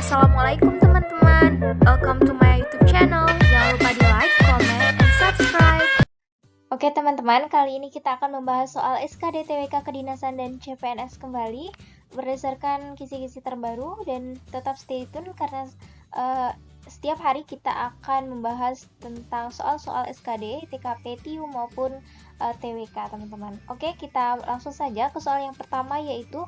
Assalamualaikum teman-teman, welcome to my YouTube channel. Jangan lupa di like, comment, and subscribe. Oke teman-teman, kali ini kita akan membahas soal SKD TWK Kedinasan dan CPNS kembali berdasarkan kisi-kisi terbaru, dan tetap stay tune karena setiap hari kita akan membahas tentang soal-soal SKD, TKP, TIU maupun TWK teman-teman. Oke, kita langsung saja ke soal yang pertama, yaitu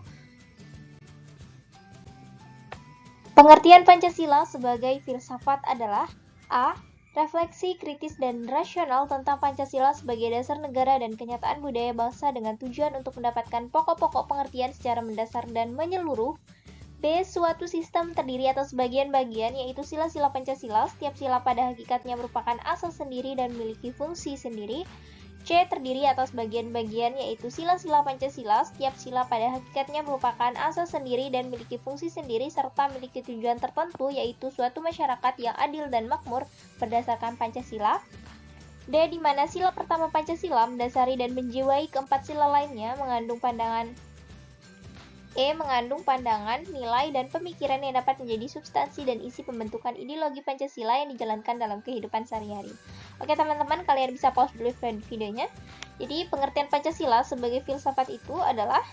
pengertian Pancasila sebagai filsafat adalah A. Refleksi kritis dan rasional tentang Pancasila sebagai dasar negara dan kenyataan budaya bangsa dengan tujuan untuk mendapatkan pokok-pokok pengertian secara mendasar dan menyeluruh. B. Suatu sistem terdiri atas bagian-bagian, yaitu sila-sila Pancasila. Setiap sila pada hakikatnya merupakan asas sendiri dan memiliki fungsi sendiri. C. Terdiri atas bagian-bagian, yaitu sila-sila Pancasila. Setiap sila pada hakikatnya merupakan asas sendiri dan memiliki fungsi sendiri, serta memiliki tujuan tertentu, yaitu suatu masyarakat yang adil dan makmur berdasarkan Pancasila. D. Di mana sila pertama Pancasila mendasari dan menjiwai keempat sila lainnya, mengandung pandangan nilai, dan pemikiran yang dapat menjadi substansi dan isi pembentukan ideologi Pancasila yang dijalankan dalam kehidupan sehari-hari. Oke teman-teman, kalian bisa pause dulu videonya. Jadi pengertian Pancasila sebagai filsafat itu adalah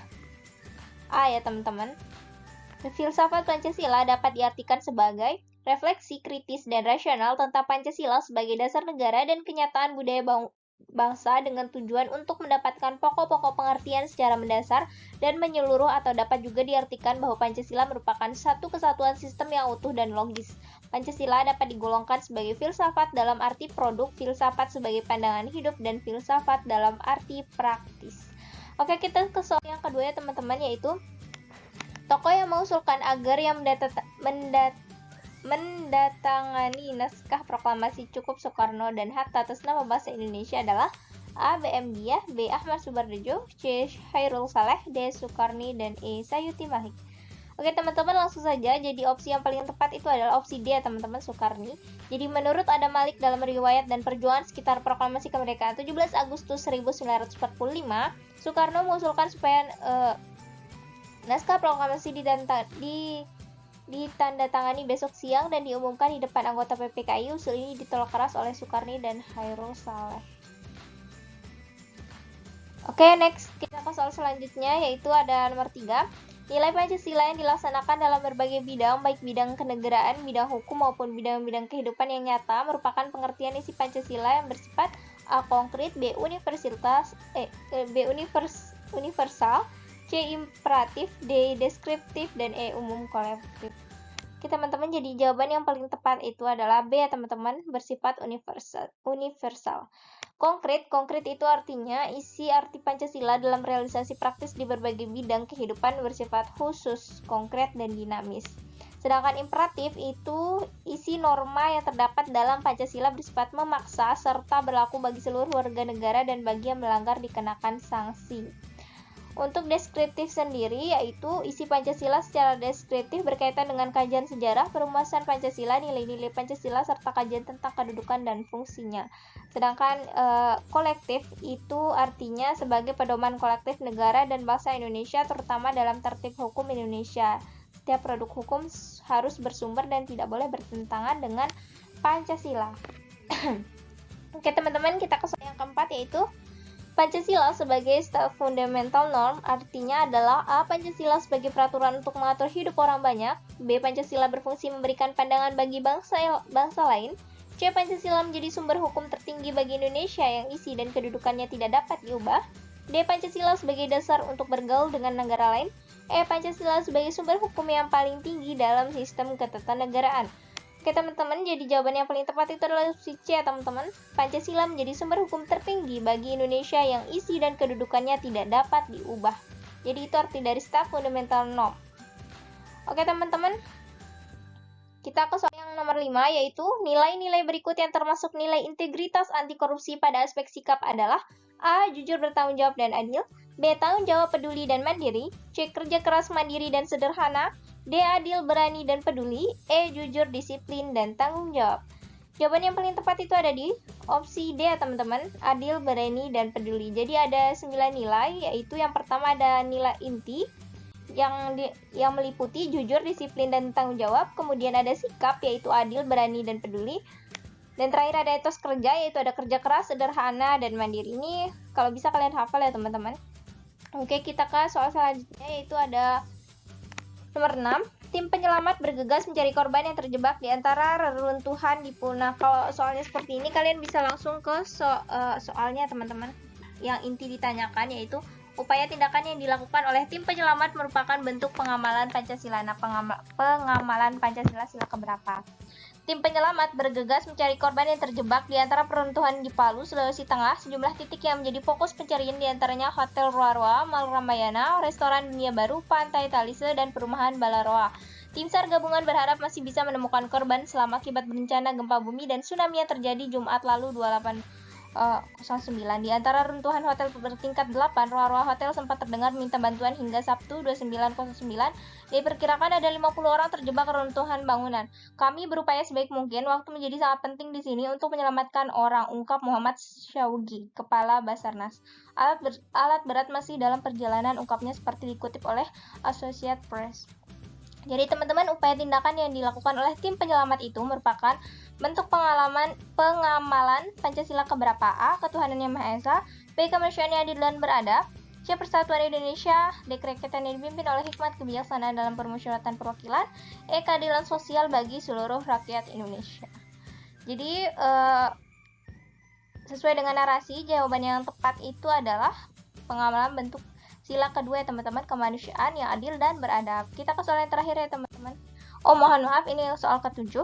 A ya teman-teman. Filsafat Pancasila dapat diartikan sebagai refleksi kritis dan rasional tentang Pancasila sebagai dasar negara dan kenyataan budaya bangsa dengan tujuan untuk mendapatkan pokok-pokok pengertian secara mendasar dan menyeluruh, atau dapat juga diartikan bahwa Pancasila merupakan satu kesatuan sistem yang utuh dan logis. Pancasila dapat digolongkan sebagai filsafat dalam arti produk, filsafat sebagai pandangan hidup, dan filsafat dalam arti praktis. Oke, kita ke soal yang kedua ya teman-teman, yaitu tokoh yang mengusulkan agar yang mendatangani naskah proklamasi Cukup Soekarno dan Hatta atas nama bahasa Indonesia adalah A. B.M. Diah, B. Ahmad Subardejo, C. Chairul Saleh, D. Sukarni, dan E. Sayuti Mahik. Oke teman-teman, langsung saja. Jadi opsi yang paling tepat itu adalah opsi D ya teman-teman, Sukarni. Jadi menurut Adam Malik dalam riwayat dan perjuangan sekitar proklamasi kemerdekaan 17 Agustus 1945, Soekarno mengusulkan supaya naskah proklamasi ditandatangani besok siang dan diumumkan di depan anggota PPKI. Usul ini ditolak keras oleh Sukarni dan Chairul Saleh. Oke, next kita ke soal selanjutnya, yaitu ada nomor 3. Nilai Pancasila yang dilaksanakan dalam berbagai bidang, baik bidang kenegaraan, bidang hukum, maupun bidang-bidang kehidupan yang nyata, merupakan pengertian isi Pancasila yang bersifat A. Konkret, B. Universal, C. Imperatif, D. Deskriptif, dan E. Umum kolektif. Oke teman-teman, jadi jawaban yang paling tepat itu adalah B ya teman-teman, bersifat universal. Konkret itu artinya isi arti Pancasila dalam realisasi praktis di berbagai bidang kehidupan bersifat khusus, konkret, dan dinamis. Sedangkan imperatif itu isi norma yang terdapat dalam Pancasila bersifat memaksa serta berlaku bagi seluruh warga negara dan bagi yang melanggar dikenakan sanksi. Untuk deskriptif sendiri, yaitu isi Pancasila secara deskriptif berkaitan dengan kajian sejarah, perumusan Pancasila, nilai-nilai Pancasila, serta kajian tentang kedudukan dan fungsinya. Sedangkan kolektif itu artinya sebagai pedoman kolektif negara dan bangsa Indonesia, terutama dalam tertib hukum Indonesia. Setiap produk hukum harus bersumber dan tidak boleh bertentangan dengan Pancasila. Oke teman-teman, kita ke soal yang keempat, yaitu Pancasila sebagai fundamental norm artinya adalah A. Pancasila sebagai peraturan untuk mengatur hidup orang banyak, B. Pancasila berfungsi memberikan pandangan bagi bangsa lain, C. Pancasila menjadi sumber hukum tertinggi bagi Indonesia yang isi dan kedudukannya tidak dapat diubah, D. Pancasila sebagai dasar untuk bergaul dengan negara lain, E. Pancasila sebagai sumber hukum yang paling tinggi dalam sistem ketatanegaraan. Oke teman-teman, jadi jawaban yang paling tepat itu adalah opsi C ya teman-teman. Pancasila menjadi sumber hukum tertinggi bagi Indonesia yang isi dan kedudukannya tidak dapat diubah. Jadi itu arti dari staf fundamental norm. Oke teman-teman, kita ke soal yang nomor 5, yaitu nilai-nilai berikut yang termasuk nilai integritas anti korupsi pada aspek sikap adalah A. Jujur, bertanggung jawab, dan adil, B. Tanggung jawab, peduli, dan mandiri, C. Kerja keras, mandiri, dan sederhana, D. Adil, berani, dan peduli, E. Jujur, disiplin, dan tanggung jawab. Jawaban yang paling tepat itu ada di opsi D ya teman-teman, adil, berani, dan peduli. Jadi ada 9 nilai, yaitu yang pertama ada nilai inti, yang meliputi jujur, disiplin, dan tanggung jawab. Kemudian ada sikap, yaitu adil, berani, dan peduli. Dan terakhir ada etos kerja, yaitu ada kerja keras, sederhana, dan mandiri. Ini kalau bisa kalian hafal ya teman-teman. Oke, kita ke soal selanjutnya, yaitu ada nomor 6. Tim penyelamat bergegas mencari korban yang terjebak di antara reruntuhan di pool. Nah, kalau soalnya seperti ini, kalian bisa langsung ke soalnya teman-teman. Yang inti ditanyakan yaitu upaya tindakan yang dilakukan oleh tim penyelamat merupakan bentuk pengamalan Pancasila. Nah, pengamalan Pancasila sila keberapa? Tim penyelamat bergegas mencari korban yang terjebak di antara peruntuhan di Palu, Sulawesi Tengah. Sejumlah titik yang menjadi fokus pencarian diantaranya Hotel Roa-Roa, Mall Ramayana, Restoran Dunia Baru, Pantai Talise, dan Perumahan Balaroa. Tim SAR gabungan berharap masih bisa menemukan korban selama akibat bencana gempa bumi dan tsunami yang terjadi Jumat lalu 2809. Di antara runtuhan hotel bertingkat 8, Roa-Roa Hotel sempat terdengar minta bantuan hingga Sabtu 2909. Diperkirakan ada 50 orang terjebak runtuhan bangunan. Kami berupaya sebaik mungkin, waktu menjadi sangat penting di sini untuk menyelamatkan orang, ungkap Muhammad Syawgi, Kepala Basarnas. Alat berat masih dalam perjalanan, ungkapnya seperti dikutip oleh Associated Press. Jadi teman-teman, upaya tindakan yang dilakukan oleh tim penyelamat itu merupakan bentuk pengamalan Pancasila keberapa? A. Ketuhanan Yang Maha Esa. B. Kemanusiaan yang adil dan beradab. C. Persatuan Indonesia. D. Kerakyatan yang dipimpin oleh hikmat kebijaksanaan dalam permusyawaratan perwakilan. E. Keadilan sosial bagi seluruh rakyat Indonesia. Jadi sesuai dengan narasi, jawaban yang tepat itu adalah pengamalan bentuk sila kedua ya teman-teman, kemanusiaan yang adil dan beradab. Kita ke soal yang terakhir ya teman-teman. Oh mohon maaf, ini soal ke-7.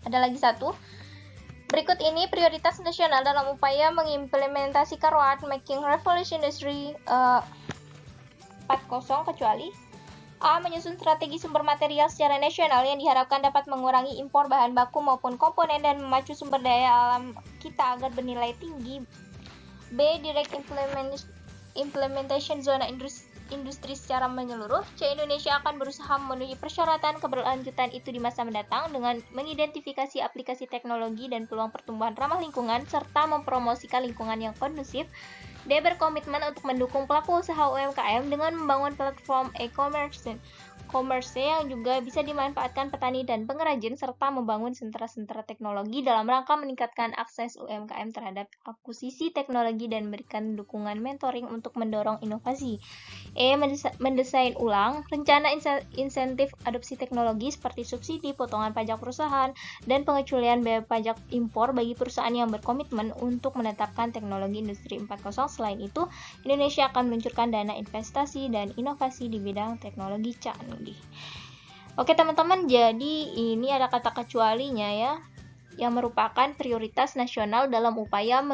Ada lagi satu. Berikut ini prioritas nasional dalam upaya mengimplementasikan Road Making Revolution Industry 4.0 kecuali A. Menyusun strategi sumber material secara nasional yang diharapkan dapat mengurangi impor bahan baku maupun komponen dan memacu sumber daya alam kita agar bernilai tinggi. B. Direct implementation zona industri secara menyeluruh. C. Indonesia akan berusaha memenuhi persyaratan keberlanjutan itu di masa mendatang dengan mengidentifikasi aplikasi teknologi dan peluang pertumbuhan ramah lingkungan serta mempromosikan lingkungan yang kondusif. D. Berkomitmen untuk mendukung pelaku usaha UMKM dengan membangun platform e-commerce yang juga bisa dimanfaatkan petani dan pengrajin serta membangun sentra-sentra teknologi dalam rangka meningkatkan akses UMKM terhadap akuisisi teknologi dan memberikan dukungan mentoring untuk mendorong inovasi. E. Mendesain ulang rencana insentif adopsi teknologi seperti subsidi, potongan pajak perusahaan, dan pengecualian biaya pajak impor bagi perusahaan yang berkomitmen untuk menetapkan teknologi industri 4.0. Selain itu, Indonesia akan meluncurkan dana investasi dan inovasi di bidang teknologi canggih. Oke teman-teman, jadi ini ada kata kecualinya ya, yang merupakan prioritas nasional dalam upaya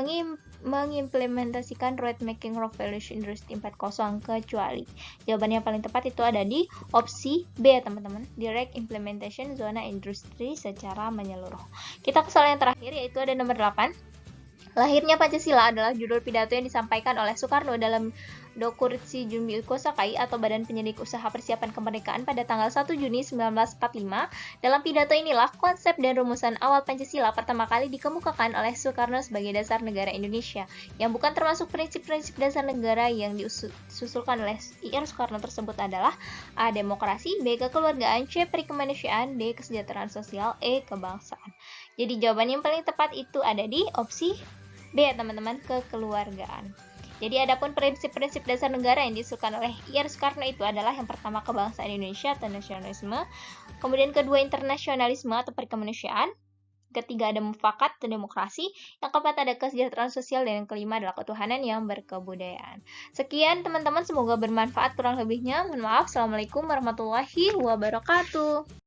mengimplementasikan Road Making Revolution Industry 4.0 kecuali. Jawaban yang paling tepat itu ada di opsi B ya teman-teman, Direct Implementation Zona Industri secara menyeluruh. Kita ke soal yang terakhir yaitu ada nomor 8. Lahirnya Pancasila adalah judul pidato yang disampaikan oleh Soekarno dalam Dokuritsi Junbi Kosakai atau Badan Penyidik Usaha Persiapan Kemerdekaan pada tanggal 1 Juni 1945. Dalam pidato inilah konsep dan rumusan awal Pancasila pertama kali dikemukakan oleh Soekarno sebagai dasar negara Indonesia, yang bukan termasuk prinsip-prinsip dasar negara yang disusulkan oleh Ir Soekarno tersebut adalah A. Demokrasi, B. Kekeluargaan, C. Perikemanusiaan, D. Kesejahteraan sosial, E. Kebangsaan. Jadi jawaban yang paling tepat itu ada di opsi B ya teman-teman, kekeluargaan. Jadi adapun prinsip-prinsip dasar negara yang disusulkan oleh Ir Soekarno itu adalah yang pertama kebangsaan Indonesia atau nasionalisme, kemudian kedua internasionalisme atau perikemanusiaan, ketiga ada mufakat dan demokrasi, yang keempat ada kesejahteraan sosial, dan yang kelima adalah ketuhanan yang berkebudayaan. Sekian teman-teman, semoga bermanfaat, kurang lebihnya mohon maaf. Assalamualaikum warahmatullahi wabarakatuh.